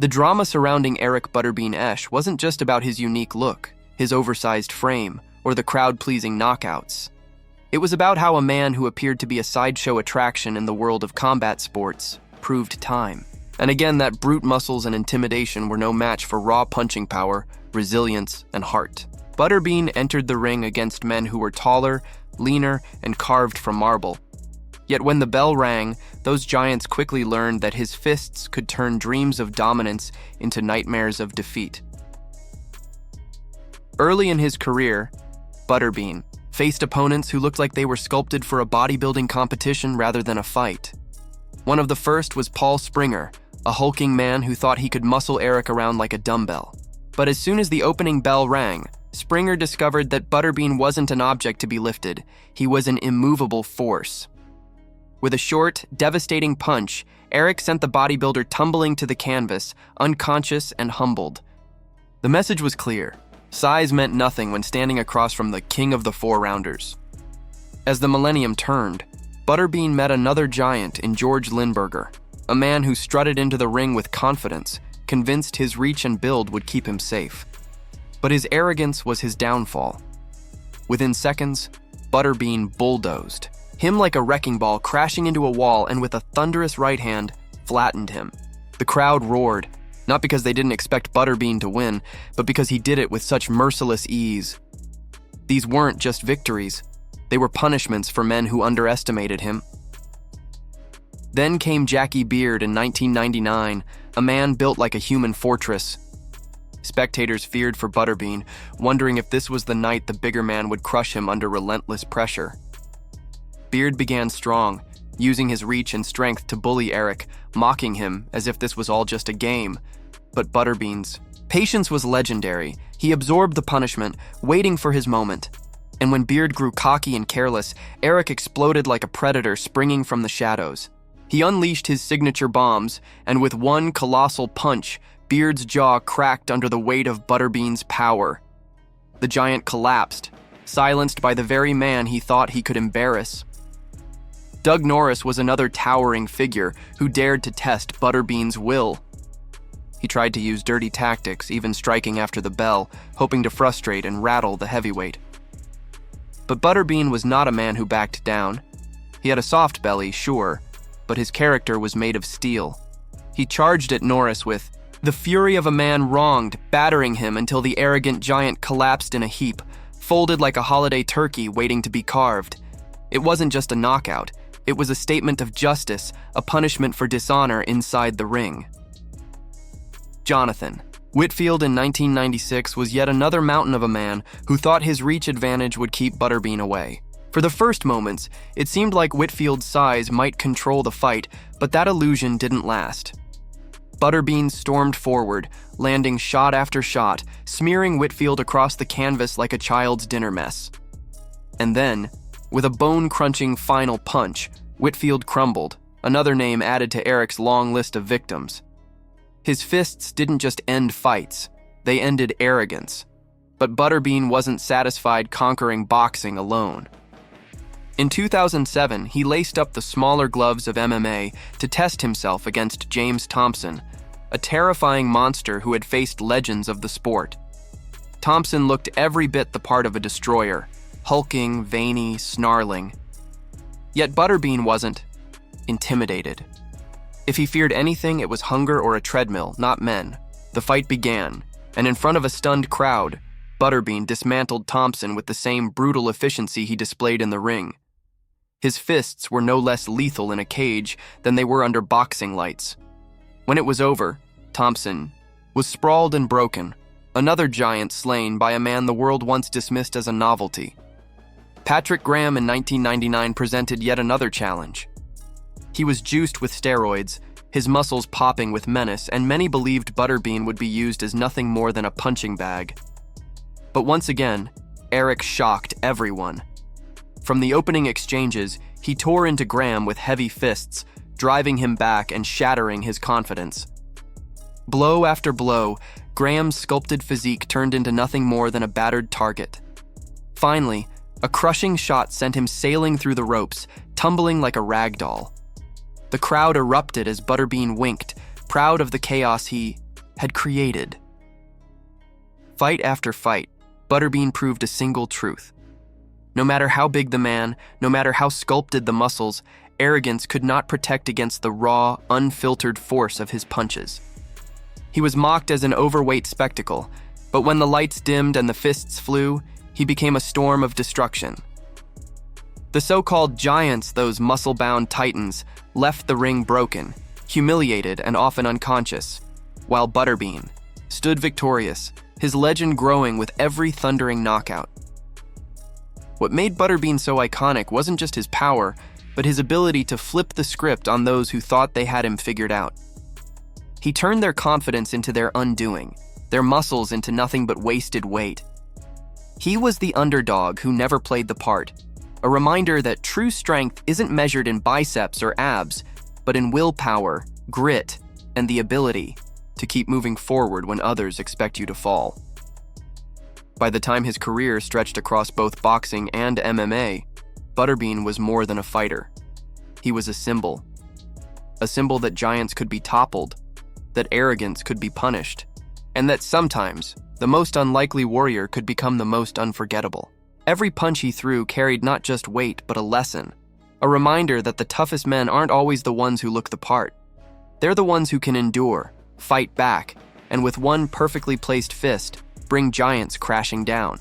The drama surrounding Eric Butterbean Esch wasn't just about his unique look, his oversized frame, or the crowd-pleasing knockouts. It was about how a man who appeared to be a sideshow attraction in the world of combat sports proved time. And again, that brute muscles and intimidation were no match for raw punching power, resilience, and heart. Butterbean entered the ring against men who were taller, leaner, and carved from marble. Yet when the bell rang, those giants quickly learned that his fists could turn dreams of dominance into nightmares of defeat. Early in his career, Butterbean faced opponents who looked like they were sculpted for a bodybuilding competition rather than a fight. One of the first was Paul Springer, a hulking man who thought he could muscle Eric around like a dumbbell. But as soon as the opening bell rang, Springer discovered that Butterbean wasn't an object to be lifted. He was an immovable force. With a short, devastating punch, Eric sent the bodybuilder tumbling to the canvas, unconscious and humbled. The message was clear. Size meant nothing when standing across from the king of the four-rounders. As the millennium turned, Butterbean met another giant in George Lindberger, a man who strutted into the ring with confidence, convinced his reach and build would keep him safe. But his arrogance was his downfall. Within seconds, Butterbean bulldozed him like a wrecking ball, crashing into a wall, and with a thunderous right hand, flattened him. The crowd roared, not because they didn't expect Butterbean to win, but because he did it with such merciless ease. These weren't just victories. They were punishments for men who underestimated him. Then came Jackie Beard in 1999, a man built like a human fortress. Spectators feared for Butterbean, wondering if this was the night the bigger man would crush him under relentless pressure. Beard began strong, using his reach and strength to bully Eric, mocking him as if this was all just a game. But Butterbean's patience was legendary. He absorbed the punishment, waiting for his moment. And when Beard grew cocky and careless, Eric exploded like a predator springing from the shadows. He unleashed his signature bombs, and with one colossal punch, Beard's jaw cracked under the weight of Butterbean's power. The giant collapsed, silenced by the very man he thought he could embarrass. Doug Norris was another towering figure who dared to test Butterbean's will. He tried to use dirty tactics, even striking after the bell, hoping to frustrate and rattle the heavyweight. But Butterbean was not a man who backed down. He had a soft belly, sure, but his character was made of steel. He charged at Norris with the fury of a man wronged, battering him until the arrogant giant collapsed in a heap, folded like a holiday turkey waiting to be carved. It wasn't just a knockout. It was a statement of justice, a punishment for dishonor inside the ring. Jonathan Whitfield in 1996 was yet another mountain of a man who thought his reach advantage would keep Butterbean away. For the first moments, it seemed like Whitfield's size might control the fight, but that illusion didn't last. Butterbean stormed forward, landing shot after shot, smearing Whitfield across the canvas like a child's dinner mess. And then, with a bone-crunching final punch, Whitfield crumbled, another name added to Eric's long list of victims. His fists didn't just end fights, they ended arrogance. But Butterbean wasn't satisfied conquering boxing alone. In 2007, he laced up the smaller gloves of MMA to test himself against James Thompson, a terrifying monster who had faced legends of the sport. Thompson looked every bit the part of a destroyer, hulking, veiny, snarling. Yet Butterbean wasn't intimidated. If he feared anything, it was hunger or a treadmill, not men. The fight began, and in front of a stunned crowd, Butterbean dismantled Thompson with the same brutal efficiency he displayed in the ring. His fists were no less lethal in a cage than they were under boxing lights. When it was over, Thompson was sprawled and broken, another giant slain by a man the world once dismissed as a novelty. Patrick Graham in 1999 presented yet another challenge. He was juiced with steroids, his muscles popping with menace, and many believed Butterbean would be used as nothing more than a punching bag. But once again, Eric shocked everyone. From the opening exchanges, he tore into Graham with heavy fists, driving him back and shattering his confidence. Blow after blow, Graham's sculpted physique turned into nothing more than a battered target. Finally, a crushing shot sent him sailing through the ropes, tumbling like a rag doll. The crowd erupted as Butterbean winked, proud of the chaos he had created. Fight after fight, Butterbean proved a single truth. No matter how big the man, no matter how sculpted the muscles, arrogance could not protect against the raw, unfiltered force of his punches. He was mocked as an overweight spectacle, but when the lights dimmed and the fists flew, he became a storm of destruction. The so-called giants, those muscle-bound titans, left the ring broken, humiliated and often unconscious, while Butterbean stood victorious, his legend growing with every thundering knockout. What made Butterbean so iconic wasn't just his power, but his ability to flip the script on those who thought they had him figured out. He turned their confidence into their undoing, their muscles into nothing but wasted weight. He was the underdog who never played the part, a reminder that true strength isn't measured in biceps or abs, but in willpower, grit, and the ability to keep moving forward when others expect you to fall. By the time his career stretched across both boxing and MMA, Butterbean was more than a fighter. He was a symbol that giants could be toppled, that arrogance could be punished, and that sometimes the most unlikely warrior could become the most unforgettable. Every punch he threw carried not just weight but a lesson, a reminder that the toughest men aren't always the ones who look the part. They're the ones who can endure, fight back, and with one perfectly placed fist, bring giants crashing down.